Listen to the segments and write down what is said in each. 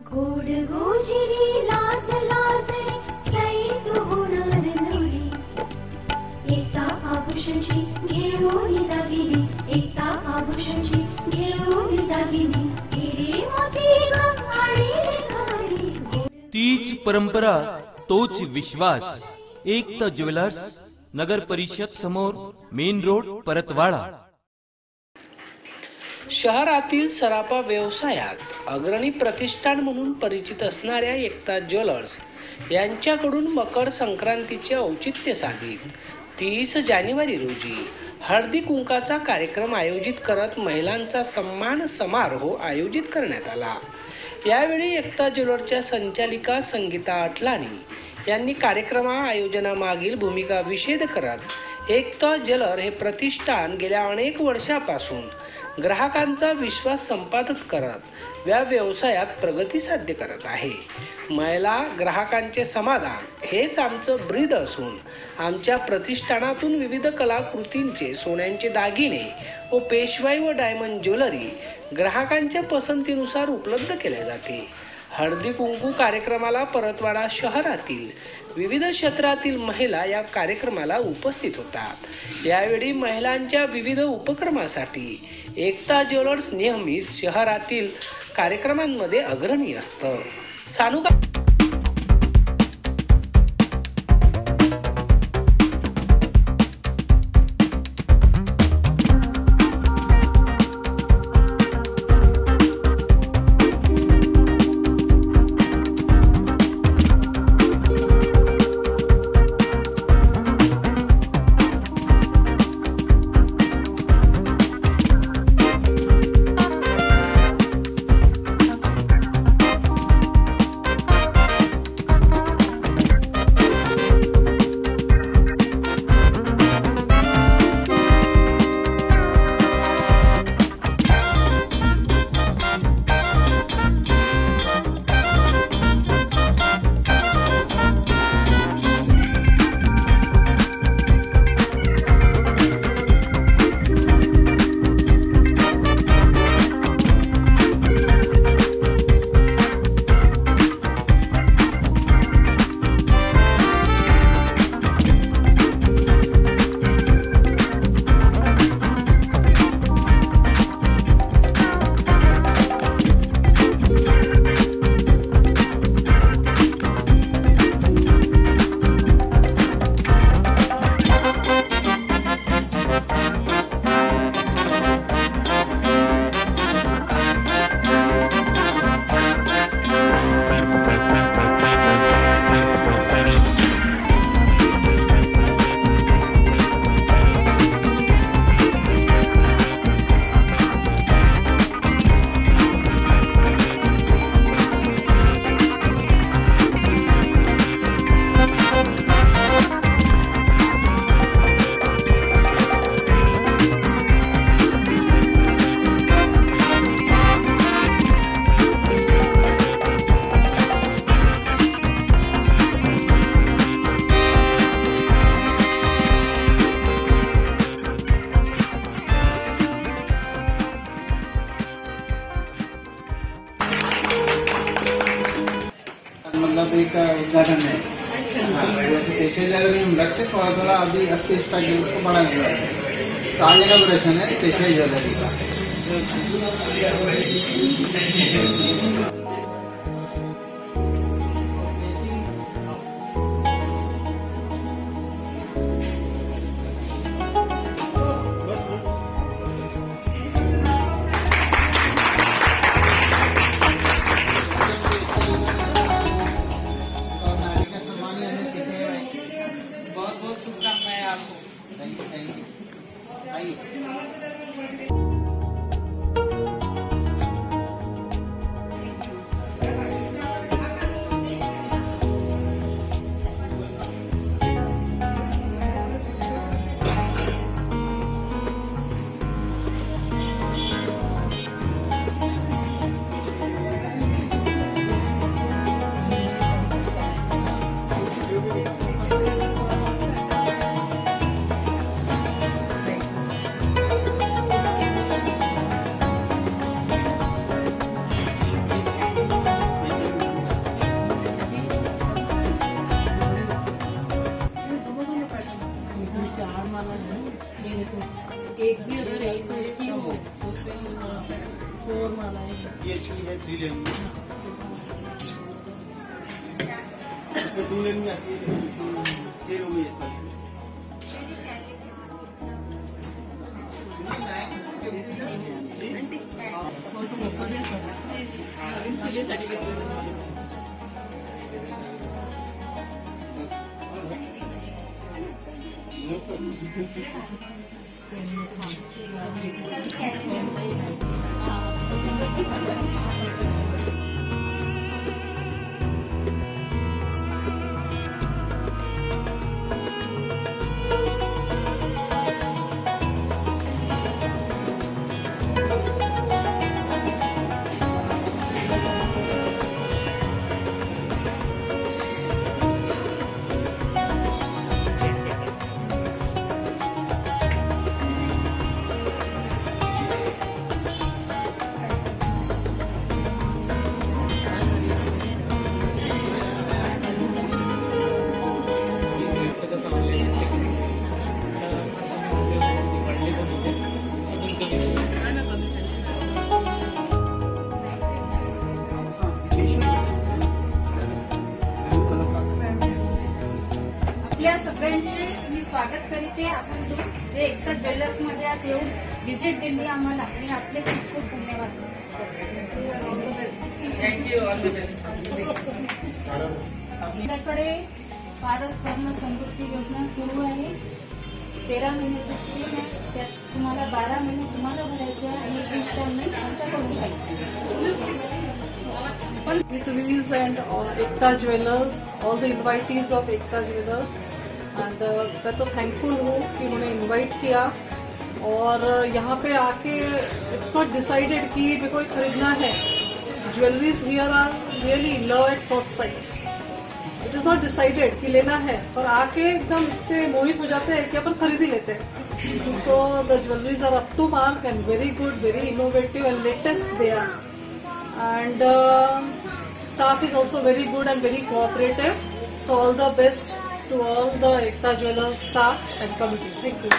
गोड गोजिरी लाज लाज रे सैत होणार नवरी एकता आभूषणची घेऊन दागिनी एकता आभूषणची घेऊन दागिनी हिरे मोती गंगाळी घरी तीच परंपरा तोच विश्वास एकता ज्वेलर्स नगर परिषद समोर मेन रोड परतवाडा। शहरातील सराफा व्यवसायात अग्रणी प्रतिष्ठान म्हणून परिचित असणाऱ्या एकता ज्वेलर्स यांच्याकडून मकर संक्रांतीचे औचित्य साधित 30 जानेवारी रोजी हळदी कुंकाचा कार्यक्रम आयोजित करत महिलांचा सन्मान समारोह आयोजित करण्यात आला। यावेळी एकता ज्वेलर्सच्या संचालिका संगीता अटलानी यांनी कार्यक्रमा आयोजनामागील भूमिका विशद करत एकता ज्वेलर हे प्रतिष्ठान गेल्या अनेक वर्षापासून ग्राहकांचा विश्वास संपादित करत या व्यवसायात प्रगती साध्य करत आहे। महिला ग्राहकांचे समाधान हेच आमचं ब्रीद असून आमच्या प्रतिष्ठानातून विविध कलाकृतींचे सोन्यांचे दागिने व पेशवाई व डायमंड ज्वेलरी ग्राहकांच्या पसंतीनुसार उपलब्ध केले जाते। हळदी कुंकू कार्यक्रमाला परतवाडा शहरातील विविध क्षेत्रातील महिला या कार्यक्रमाला उपस्थित होतात। यावेळी महिलांच्या विविध उपक्रमासाठी एकता ज्वेलर्स नेहमीच शहरातील कार्यक्रमांमध्ये अग्रणी असतं। सानुका मतलब एक उदाहरण है। जैसे ज्वेलरी रखते थोड़ा अभी 80 तक उसको बढ़ा हुआ है। तो आगे का ऑपरेशन है पेशवाई ज्वेलरी का। बहुत शुभकामनाएं आपको। थैंक यू आइए। है 3 लेन में, इसमें 2 लेन में आती है, लेकिन सेल हो गई है। आपल्या सगळ्यांचे मी स्वागत करते. आपण जे एकता ज्वेलर्स मध्ये आज येऊन व्हिजिट दिली आम्हाला आणि आपले खूप खूप धन्यवाद. थँक्यू. All the best. आपल्याकडे पारस स्वर्ण समृद्धी योजना सुरू आहे. 13 महिन्याची स्कीम आहे. त्यात तुम्हाला 12 महिने तुम्हाला भरायचे आणि इन्स्टॉलमेंट आमच्याकडून पाहिजे. Please and Ekta Jewellers, all the invitees of Ekta Jewellers, and मैं तो थैंकफुल हूँ कि उन्होंने इनवाइट किया और यहाँ पे आके इट्स नॉट डिसाइडेड कि मेरे को खरीदना है. Jewelleries here are really love at first sight. It is not decided कि लेना है, पर आके एकदम इतने मोहित हो जाते हैं कि अपन खरीद ही लेते हैं. So the jewelleries are up to mark and very good, very innovative and latest they are. And staff is also very good and very cooperative. So all the best to all the Ekta Jewellers staff and committee. Thank you.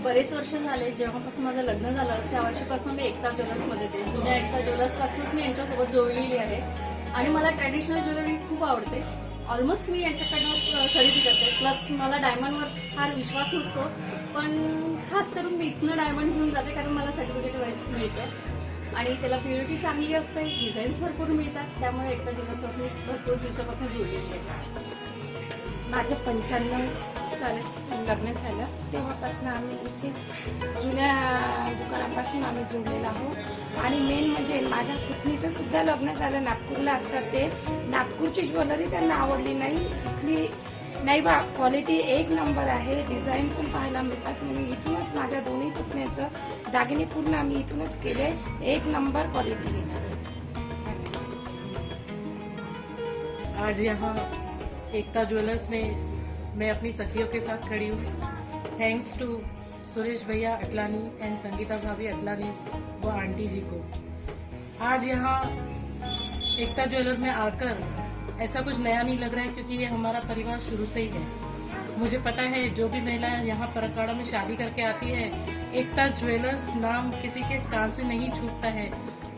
बरेच वर्ष झाले जेव्हापासून माझं लग्न झालं त्या वर्षापासून मी एकता jewellers मध्ये येते. जुन्या एकता ज्वेलर्स पासूनच मी यांच्यासोबत जोडलेली आहे आणि मला ट्रॅडिशनल ज्वेलरी खूप आवडते. ऑलमोस्ट मी यांच्याकडनं खरेदी करते. प्लस मला डायमंडवर फार विश्वास नसतो, पण खास करून मी इथनं डायमंड घेऊन जाते कारण मला सर्टिफिकेट वाईज मिळतं आणि त्याला प्युरिटी चांगली असते. डिझाईन्स भरपूर मिळतात. त्यामुळे एकता ज्वेलर्स मी भरपूर दिवसापासून जोडलेली आहे. माझं 95 साली लग्न झालं तेव्हापासून आम्ही इथेच जुन्या दुकानापासून आम्ही जोडलेलो आहोत. आणि मेन म्हणजे माझ्या पुतणीचं सुद्धा लग्न झालं नागपूरला असतात. ते नागपूरची ज्वेलरी त्यांना आवडली नाही. इथली नाही बा क्वालिटी एक नंबर आहे. डिझाईन पण पाहायला मिळतात. म्हणून इथूनच माझ्या दोन्ही पुतण्याचं दागिने पूर्ण आम्ही इथूनच केले. एक नंबर क्वालिटी निघाली. आज यहाँ एकता ज्वेलर्स में मैं अपनी सखियों के साथ खड़ी हूँ. थैंक्स टू सुरेश भैया अटलानी एंड संगीता भाभी अटलानी व आंटी जी को. आज यहाँ एकता ज्वेलर में आकर ऐसा कुछ नया नहीं लग रहा है क्योंकि ये हमारा परिवार शुरू से ही है. मुझे पता है जो भी महिला यहाँ परकाड़ा में शादी करके आती है, एकता ज्वेलर्स नाम किसी के कान से नहीं छूटता है.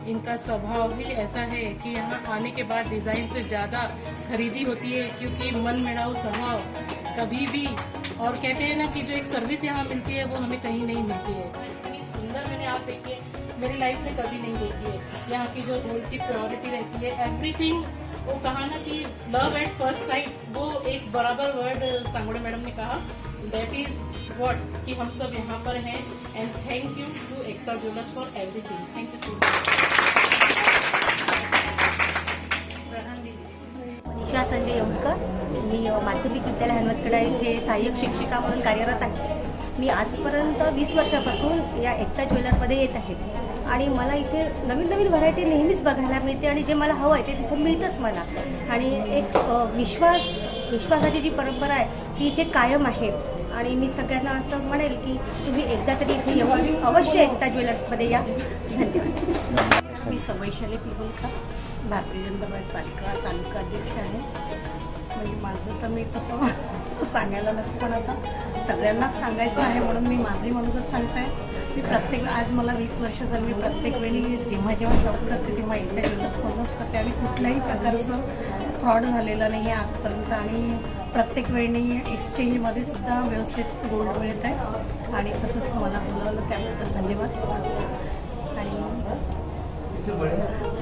इनका स्वभाव ही ऐसा है कि यहाँ आने के बाद डिजाइन से ज्यादा खरीदी होती है क्योंकि मन मिलाऊ स्वभाव कभी भी. और कहते हैं ना कि जो एक सर्विस यहाँ मिलती है वो हमें कहीं नहीं मिलती है. इतनी सुंदर मैंने आप देखी है मेरी लाइफ में कभी नहीं देखी है. यहाँ की जो गोल्ड की प्योरिटी रहती है एवरीथिंग. वो कहा ना कि लव एट फर्स्ट साइट, वो एक बराबर वर्ड सांगोड़े मैडम ने कहा. दैट इज व्हाट कि हम सब यहाँ पर हैं. And thank you to Ekta jewellers for everything. Thank you so much. Manisha Sanjay Yamkar. मी माध्यमिक विद्यालय हनुमतकडा येथे सहाय्यक शिक्षिका म्हणून कार्यरत आहे. मी आजपर्यंत 20 वर्षापासून या एकता ज्वेलरमध्ये येत आहे आणि मला इथे नवीन नवीन व्हरायटी नेहमीच बघायला मिळते आणि जे मला हवं आहे ते तिथे मिळतंच मला. आणि एक विश्वासाची जी परंपरा आहे ती इथे कायम आहे. आणि मी सगळ्यांना असं म्हणेल की तुम्ही एकदा तरी इथे येऊन अवश्य एकता ज्वेलर्समध्ये या. धन्यवाद. मी वैशाली पिगुलकर, भारतीय जनता पार्टी तालुका अध्यक्ष आहे. म्हणजे माझं तर मी तसं सांगायला नको, पण आता सगळ्यांनाच सांगायचं आहे म्हणून मी माझी म्हणूनच सांगते. मी प्रत्येक आज मला 20 वर्ष झाली. मी प्रत्येक वेळी जेव्हा शॉप करते तेव्हा एकता ज्वेलर्समधूनच करते आणि कुठल्याही प्रकारचं फ्रॉड झालेलं नाही आहे आजपर्यंत. आणि प्रत्येक वेळी एक्सचेंजमध्ये सुद्धा व्यवस्थित गोल्ड मिळत आहे आणि तसंच मला बोलावलं त्याबद्दल धन्यवाद. आणि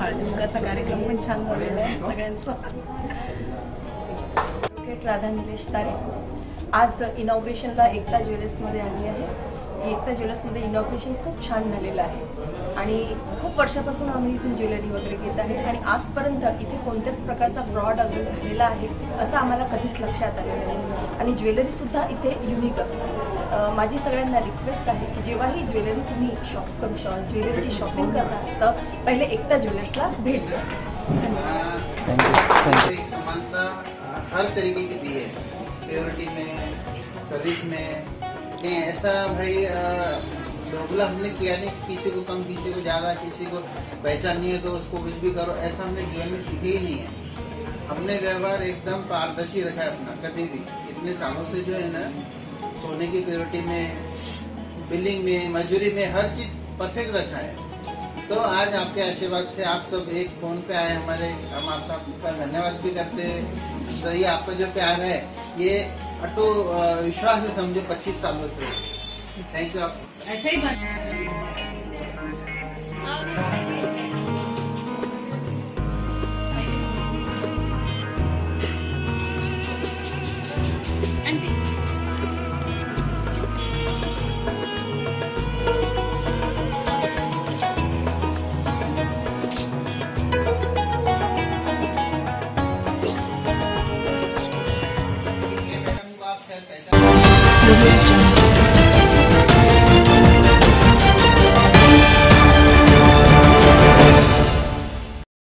हळदीकुंकाचा कार्यक्रम पण छान झालेला आहे सगळ्यांचा. राधा निलेश तारे आज इनॉग्रेशनला एकता ज्वेलर्समध्ये आली आहे. एकता ज्वेलर्समध्ये इनॉग्रेशन खूप छान झालेलं आहे आणि खूप वर्षापासून आम्ही इथून ज्वेलरी वगैरे घेत आहे आणि आजपर्यंत इथे कोणत्याच प्रकारचा फ्रॉड वगैरे झालेला आहे असं आम्हाला कधीच लक्षात आलेलं नाही. आणि ज्वेलरीसुद्धा इथे युनिक असतात. माझी सगळ्यांना रिक्वेस्ट आहे की जेव्हाही ज्वेलरी तुम्ही ज्वेलरीची शॉपिंग करणार तर पहिले एकता ज्वेलर्सला भेट द्या. समानता हर तरीके की दी है, प्योरिटी में, सर्विस में. ऐसा भाई दोगला हमने किया नहीं, किसी को कम किसी को ज़्यादा, किसी को पहचान नहीं है तो उसको कुछ भी करो, ऐसा हमने जीवन में सीखे ही नहीं है. हमने व्यवहार एकदम पारदर्शी रखा है अपना. कभी भी इतने सालों से जो है ना सोने की प्योरिटी में, बिलिंग में, मजदूरी में हर चीज परफेक्ट रखा है. तो आज आपके आशीर्वाद से आप सब एक फोन पे आए हमारे, हम आप सबका धन्यवाद भी करते हैं. तो ये आपका जो प्यार है ये अटू विश्वास है समझो 25 सालों से. Thank you. आप ऐसे ही मैडम को आप शायद